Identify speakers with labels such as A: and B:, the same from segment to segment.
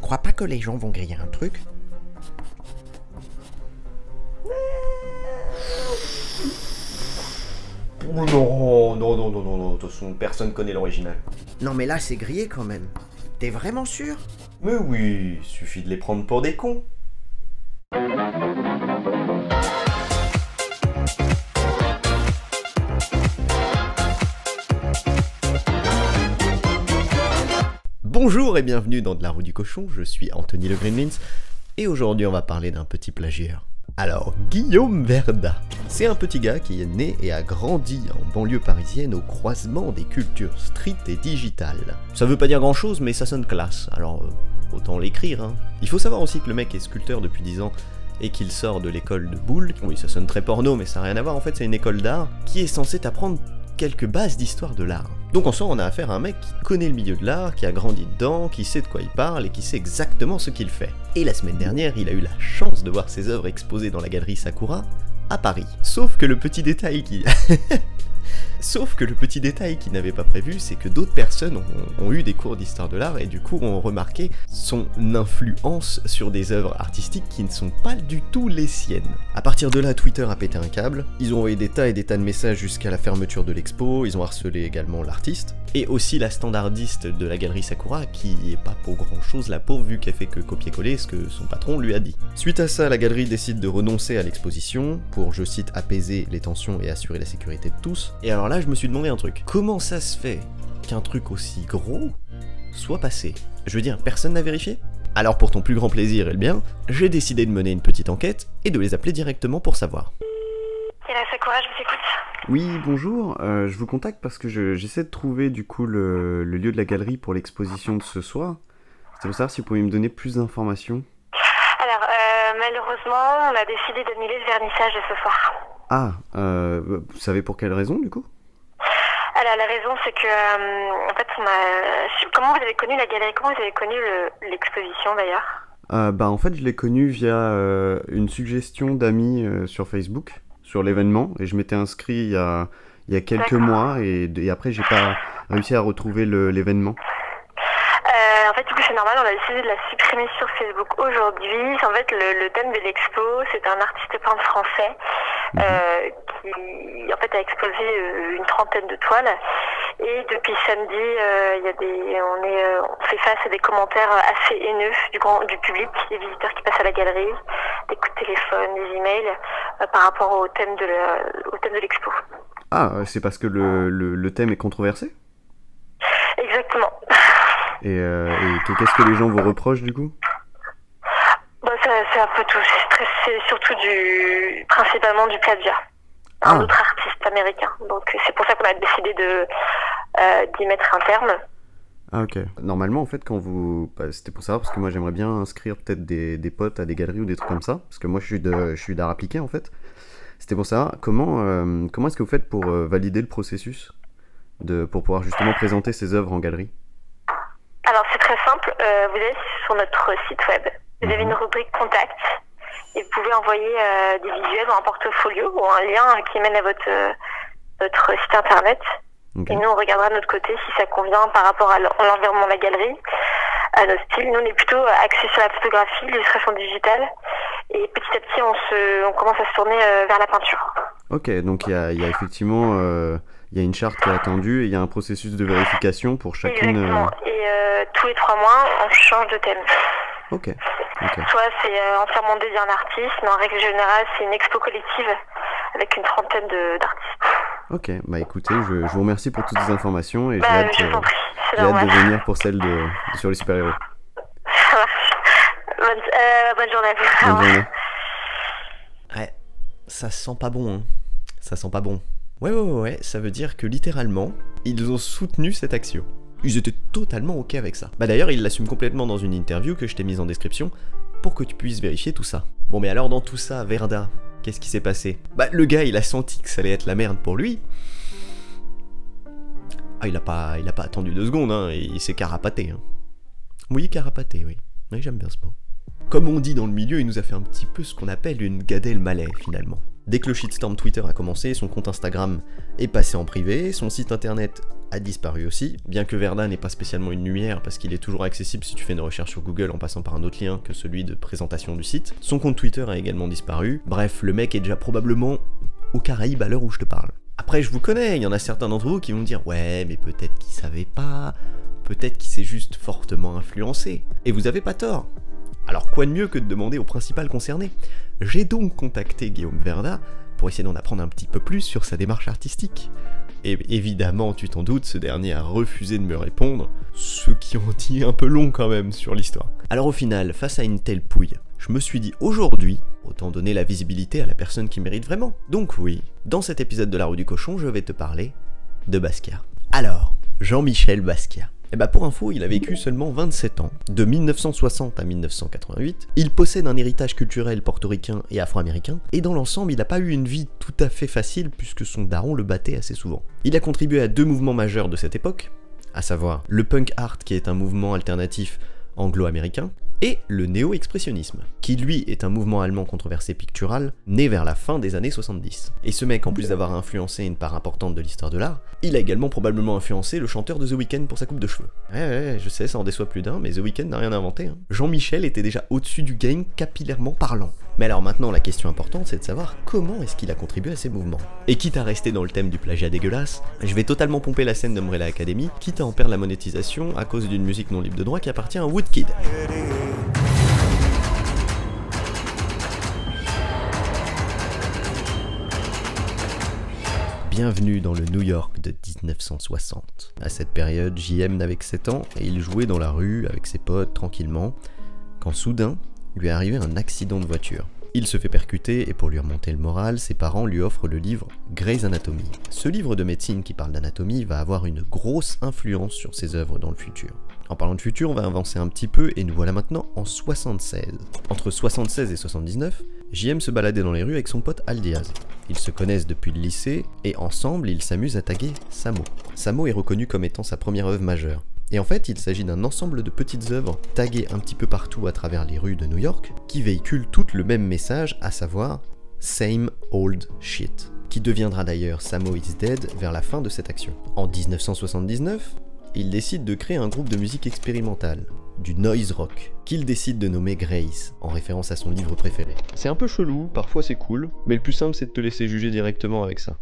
A: crois pas que les gens vont griller un truc?
B: Oh non, non, de toute façon, personne connaît l'original.
A: Non mais là c'est grillé quand même. T'es vraiment sûr?
B: Mais oui, suffit de les prendre pour des cons.
A: Bonjour et bienvenue dans De la roue du cochon, je suis Anthony Le Greenmins, et aujourd'hui on va parler d'un petit plagiaire. Alors, Guillaume Verda, c'est un petit gars qui est né et a grandi en banlieue parisienne au croisement des cultures street et digitales. Ça veut pas dire grand chose, mais ça sonne classe, alors autant l'écrire, hein. Il faut savoir aussi que le mec est sculpteur depuis 10 ans, et qu'il sort de l'école de Boulle. Oui, ça sonne très porno, mais ça n'a rien à voir, en fait c'est une école d'art, qui est censée t'apprendre quelques bases d'histoire de l'art. Donc en soi, on a affaire à un mec qui connaît le milieu de l'art, qui a grandi dedans, qui sait de quoi il parle et qui sait exactement ce qu'il fait. Et la semaine dernière, il a eu la chance de voir ses œuvres exposées dans la galerie Sakura à Paris. Sauf que le petit détail qui... Sauf que le petit détail qu'il n'avait pas prévu, c'est que d'autres personnes ont eu des cours d'histoire de l'art et du coup ont remarqué son influence sur des œuvres artistiques qui ne sont pas du tout les siennes. À partir de là, Twitter a pété un câble, ils ont envoyé des tas et des tas de messages jusqu'à la fermeture de l'expo, ils ont harcelé également l'artiste, et aussi la standardiste de la galerie Sakura, qui est pas pour grand chose la pauvre vu qu'elle fait que copier-coller ce que son patron lui a dit. Suite à ça, la galerie décide de renoncer à l'exposition, pour, je cite, apaiser les tensions et assurer la sécurité de tous. Et alors là, je me suis demandé un truc. Comment ça se fait qu'un truc aussi gros soit passé? Je veux dire, personne n'a vérifié? Alors pour ton plus grand plaisir et le bien, j'ai décidé de mener une petite enquête et de les appeler directement pour savoir.
C: C'est la Sakura, je vous écoute.
D: Oui, bonjour, je vous contacte parce que j'essaie de trouver du coup le lieu de la galerie pour l'exposition de ce soir. C'est pour savoir si vous pouvez me donner plus d'informations.
C: Alors, malheureusement, on a décidé d'annuler le vernissage de ce soir.
D: Ah, vous savez pour quelle raison du coup?
C: Alors, la raison, c'est que, en fait, comment vous avez connu la galerie? Comment vous avez connu l'exposition, d'ailleurs?
D: En fait, je l'ai connu via une suggestion d'amis sur Facebook, sur l'événement, et je m'étais inscrit il y a quelques mois, et après, j'ai pas réussi à retrouver l'événement.
C: En fait, du coup, c'est normal, on a décidé de la supprimer sur Facebook aujourd'hui. En fait, le thème de l'expo, c'est un artiste peintre français qui, en fait, a exposé une trentaine de toiles. Et depuis samedi, on fait face à des commentaires assez haineux du public, des visiteurs qui passent à la galerie, des coups de téléphone, des emails, par rapport au thème de l'expo.
D: Ah, c'est parce que le thème est controversé?
C: Exactement.
D: Et qu'est-ce que les gens vous reprochent du coup?
C: C'est un peu tout. C'est surtout principalement du plagiat. Un autre artiste américain. Donc c'est pour ça qu'on a décidé d'y mettre un terme.
D: Ah ok. Normalement en fait c'était pour savoir parce que moi j'aimerais bien inscrire peut-être des potes à des galeries ou des trucs comme ça. Parce que moi je suis d'art appliqué en fait. C'était pour savoir comment est-ce que vous faites pour valider le processus pour pouvoir justement présenter ces œuvres en galerie?
C: Alors c'est très simple, vous allez sur notre site web, vous avez une rubrique contact et vous pouvez envoyer des visuels ou un portfolio ou un lien qui mène à votre site internet. Okay. Et nous on regardera de notre côté si ça convient par rapport à l'environnement de la galerie, à nos styles. Nous on est plutôt axés sur la photographie, l'illustration digitale et petit à petit on commence à se tourner vers la peinture.
D: Ok, donc il y a effectivement... il y a une charte qui est attendue et il y a un processus de vérification pour chacune...
C: Exactement. Et tous les 3 mois, on change de thème.
D: Ok.
C: Soit c'est entièrement dédié à un artiste, mais en règle générale, c'est une expo collective avec une trentaine d'artistes.
D: Ok, bah écoutez, je vous remercie pour toutes ces informations et j'ai hâte de venir pour celle sur les super-héros.
C: Ça marche. Bonne journée à vous.
D: Bonne journée.
A: Ouais, ça sent pas bon, hein. Ça sent pas bon. Ouais, ça veut dire que littéralement, ils ont soutenu cette action. Ils étaient totalement ok avec ça. Bah d'ailleurs, ils l'assument complètement dans une interview que je t'ai mise en description pour que tu puisses vérifier tout ça. Bon mais alors dans tout ça, Verda, qu'est-ce qui s'est passé? Bah le gars, il a senti que ça allait être la merde pour lui. Ah, il a pas attendu 2 secondes, hein, et il s'est carapaté. Hein. Oui, carapaté, oui. Oui, j'aime bien ce mot. Comme on dit dans le milieu, il nous a fait un petit peu ce qu'on appelle une Gad Elmaleh, finalement. Dès que le shitstorm Twitter a commencé, son compte Instagram est passé en privé, son site internet a disparu aussi, bien que Verda n'est pas spécialement une lumière parce qu'il est toujours accessible si tu fais une recherche sur Google en passant par un autre lien que celui de présentation du site. Son compte Twitter a également disparu. Bref, le mec est déjà probablement aux Caraïbes à l'heure où je te parle. Après, je vous connais, il y en a certains d'entre vous qui vont me dire « Ouais, mais peut-être qu'il savait pas, peut-être qu'il s'est juste fortement influencé. » Et vous avez pas tort. Alors quoi de mieux que de demander au principal concerné? J'ai donc contacté Guillaume Verda pour essayer d'en apprendre un petit peu plus sur sa démarche artistique. Et évidemment, tu t'en doutes, ce dernier a refusé de me répondre, ce qui en dit un peu long quand même sur l'histoire. Alors au final, face à une telle pouille, je me suis dit aujourd'hui, autant donner la visibilité à la personne qui mérite vraiment. Donc oui, dans cet épisode de La Roue du Cochon, je vais te parler de Basquiat. Alors, Jean-Michel Basquiat. Et bah pour info, il a vécu seulement 27 ans, de 1960 à 1988. Il possède un héritage culturel portoricain et afro-américain, et dans l'ensemble, il n'a pas eu une vie tout à fait facile puisque son daron le battait assez souvent. Il a contribué à deux mouvements majeurs de cette époque, à savoir le punk art qui est un mouvement alternatif anglo-américain, et le néo-expressionnisme, qui lui est un mouvement allemand controversé pictural, né vers la fin des années 70. Et ce mec, en plus d'avoir influencé une part importante de l'histoire de l'art, il a également probablement influencé le chanteur de The Weeknd pour sa coupe de cheveux. Ouais, je sais, ça en déçoit plus d'un, mais The Weeknd n'a rien inventé. Hein. Jean-Michel était déjà au-dessus du game capillairement parlant. Mais alors maintenant, la question importante, c'est de savoir comment est-ce qu'il a contribué à ces mouvements. Et quitte à rester dans le thème du plagiat dégueulasse, je vais totalement pomper la scène d'Umbrella Academy, quitte à en perdre la monétisation à cause d'une musique non libre de droit qui appartient à Woodkid. Bienvenue dans le New York de 1960. À cette période, JM n'avait que 7 ans et il jouait dans la rue avec ses potes tranquillement, quand soudain, lui est arrivé un accident de voiture. Il se fait percuter et pour lui remonter le moral, ses parents lui offrent le livre Grey's Anatomy. Ce livre de médecine qui parle d'anatomie va avoir une grosse influence sur ses œuvres dans le futur. En parlant de futur, on va avancer un petit peu et nous voilà maintenant en 76. Entre 76 et 79, JM se baladait dans les rues avec son pote Al Diaz. Ils se connaissent depuis le lycée et ensemble ils s'amusent à taguer Samo. Samo est reconnu comme étant sa première œuvre majeure. Et en fait, il s'agit d'un ensemble de petites œuvres taguées un petit peu partout à travers les rues de New York qui véhiculent toutes le même message, à savoir « Same old shit », qui deviendra d'ailleurs « Samo is dead » vers la fin de cette action. En 1979, il décide de créer un groupe de musique expérimentale, du noise rock, qu'il décide de nommer Grace, en référence à son livre préféré. C'est un peu chelou, parfois c'est cool, mais le plus simple c'est de te laisser juger directement avec ça.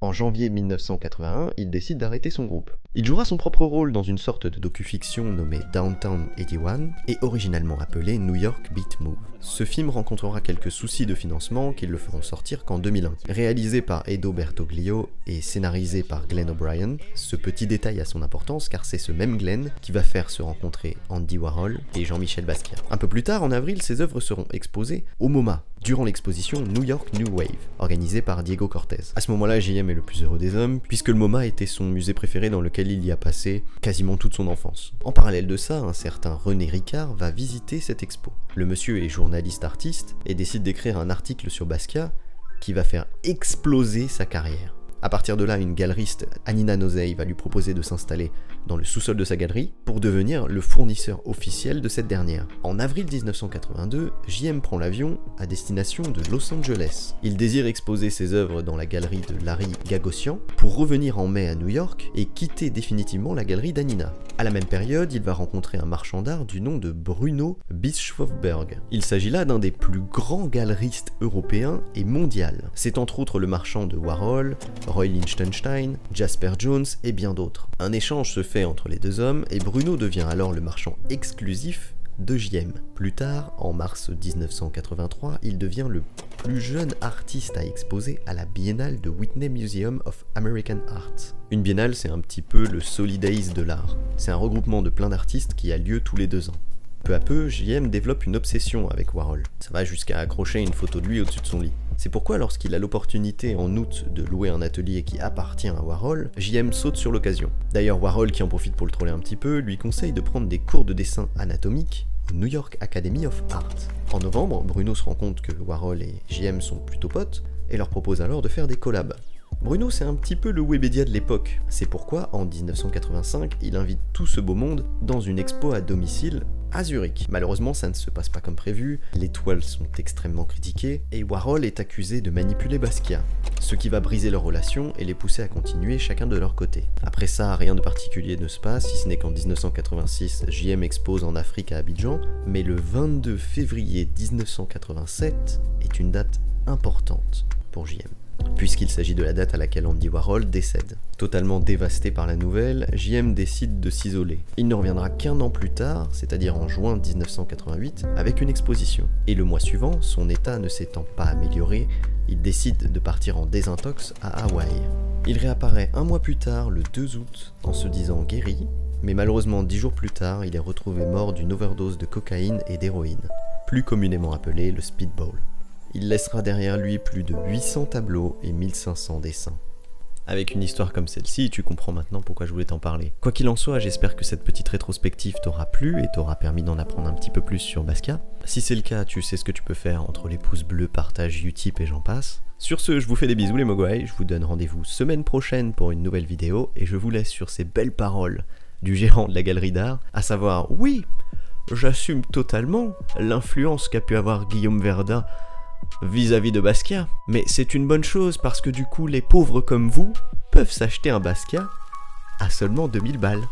A: En janvier 1981, il décide d'arrêter son groupe. Il jouera son propre rôle dans une sorte de docu-fiction nommée Downtown 81 et originalement appelé New York Beat Move. Ce film rencontrera quelques soucis de financement qui le feront sortir qu'en 2001. Réalisé par Edo Bertoglio et scénarisé par Glenn O'Brien, ce petit détail a son importance car c'est ce même Glenn qui va faire se rencontrer Andy Warhol et Jean-Michel Basquiat. Un peu plus tard, en avril, ses œuvres seront exposées au MoMA, durant l'exposition New York New Wave, organisée par Diego Cortez. À ce moment-là, JM est le plus heureux des hommes, puisque le MoMA était son musée préféré dans lequel il y a passé quasiment toute son enfance. En parallèle de ça, un certain René Ricard va visiter cette expo. Le monsieur est journaliste artiste et décide d'écrire un article sur Basquiat qui va faire exploser sa carrière. A partir de là, une galeriste, Anina Nosei, va lui proposer de s'installer dans le sous-sol de sa galerie pour devenir le fournisseur officiel de cette dernière. En avril 1982, JM prend l'avion à destination de Los Angeles. Il désire exposer ses œuvres dans la galerie de Larry Gagosian pour revenir en mai à New York et quitter définitivement la galerie d'Anina. À la même période, il va rencontrer un marchand d'art du nom de Bruno Bischofberg. Il s'agit là d'un des plus grands galeristes européens et mondial. C'est entre autres le marchand de Warhol, Roy Lichtenstein, Jasper Jones et bien d'autres. Un échange se fait entre les deux hommes et Bruno devient alors le marchand exclusif de JM. Plus tard, en mars 1983, il devient le plus jeune artiste à exposer à la Biennale de Whitney Museum of American Art. Une biennale, c'est un petit peu le Solidays de l'art. C'est un regroupement de plein d'artistes qui a lieu tous les 2 ans. Peu à peu, JM développe une obsession avec Warhol. Ça va jusqu'à accrocher une photo de lui au-dessus de son lit. C'est pourquoi lorsqu'il a l'opportunité en août de louer un atelier qui appartient à Warhol, JM saute sur l'occasion. D'ailleurs Warhol, qui en profite pour le troller un petit peu, lui conseille de prendre des cours de dessin anatomique au New York Academy of Art. En novembre, Bruno se rend compte que Warhol et JM sont plutôt potes et leur propose alors de faire des collabs. Bruno, c'est un petit peu le Webedia de l'époque. C'est pourquoi, en 1985, il invite tout ce beau monde dans une expo à domicile à Zurich. Malheureusement, ça ne se passe pas comme prévu, les toiles sont extrêmement critiquées, et Warhol est accusé de manipuler Basquiat, ce qui va briser leur relation et les pousser à continuer chacun de leur côté. Après ça, rien de particulier ne se passe, si ce n'est qu'en 1986, JM expose en Afrique à Abidjan, mais le 22 février 1987 est une date importante pour JM, puisqu'il s'agit de la date à laquelle Andy Warhol décède. Totalement dévasté par la nouvelle, JM décide de s'isoler. Il ne reviendra qu'un an plus tard, c'est-à-dire en juin 1988, avec une exposition. Et le mois suivant, son état ne s'étant pas amélioré, il décide de partir en désintox à Hawaï. Il réapparaît un mois plus tard, le 2 août, en se disant guéri, mais malheureusement 10 jours plus tard, il est retrouvé mort d'une overdose de cocaïne et d'héroïne, plus communément appelé le speedball. Il laissera derrière lui plus de 800 tableaux et 1500 dessins. Avec une histoire comme celle-ci, tu comprends maintenant pourquoi je voulais t'en parler. Quoi qu'il en soit, j'espère que cette petite rétrospective t'aura plu et t'aura permis d'en apprendre un petit peu plus sur Basquiat. Si c'est le cas, tu sais ce que tu peux faire entre les pouces bleus, partage, Utip et j'en passe. Sur ce, je vous fais des bisous les mogwai, je vous donne rendez-vous semaine prochaine pour une nouvelle vidéo et je vous laisse sur ces belles paroles du gérant de la galerie d'art, à savoir, oui, j'assume totalement l'influence qu'a pu avoir Guillaume Verda vis-à-vis de Basquiat, mais c'est une bonne chose parce que du coup les pauvres comme vous peuvent s'acheter un Basquiat à seulement 2000 balles.